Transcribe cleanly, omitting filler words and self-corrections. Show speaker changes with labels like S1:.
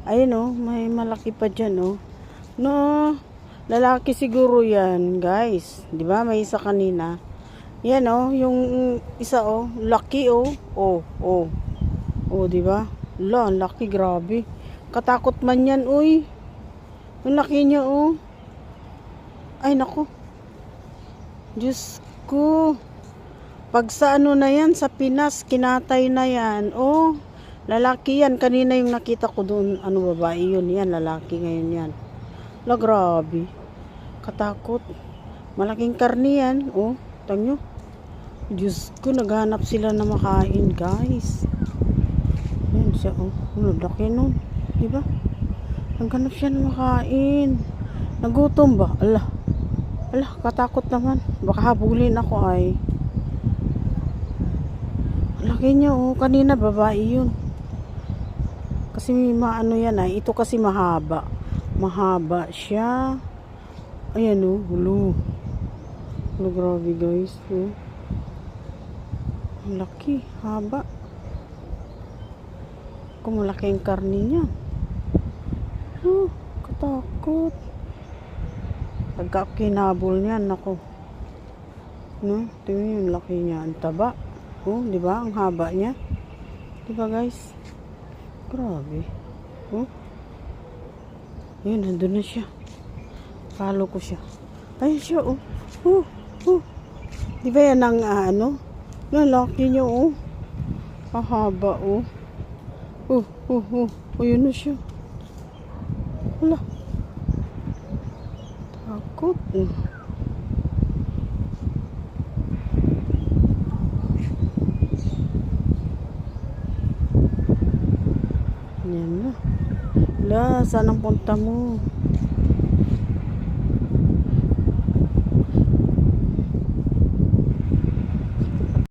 S1: Ayun oh, may malaki pa dyan oh. No, lalaki siguro yan, guys. 'Di ba? May isa kanina. Yan oh, yung isa oh, laki oh. Oh, oh. Oh, 'di ba? La, ang laki, grabe. Katakot man yan, uy. Ang laki niya oh. Ay nako. Diyos ko. Pag sa ano na yan, sa Pinas, kinatay na yan. Oh, lalaki yan. Kanina yung nakita ko doon, ano babae yun. Yan, lalaki ngayon yan. La, grabe. Katakot. Malaking karni yan. Oh, tangyo. Diyos ko, naghanap sila na makain, guys. Yan siya, oh. Ano, laki nun. Diba? Naghanap siya na makain. Nagutom ba? Ala. Ala, katakot naman. Baka habulin ako ay. Laki niya oh. Kanina babae yun. Kasi maano yan ay. Ito kasi mahaba. Mahaba siya. Ayan oh. Hulo. Hulo, grabe guys. Oh. Laki. Haba. Kung malaki ang karni niya. Oh, katakot. Pagka kinabol niyan, ako. No? Tingnan yung laki niya. Ang taba. Oh, di ba? Ang haba niya. Di ba, guys? Grabe. Oh. Ayun, nandun na siya. Follow ko siya. Ayun siya, oh. Oh, oh. Di ba yan ang, ano? Lalaki niya, oh. Haba, oh. Oh, oh, oh. Ayun na siya. Wala. Takot, oh. Yan na. La, saan ang punta mo?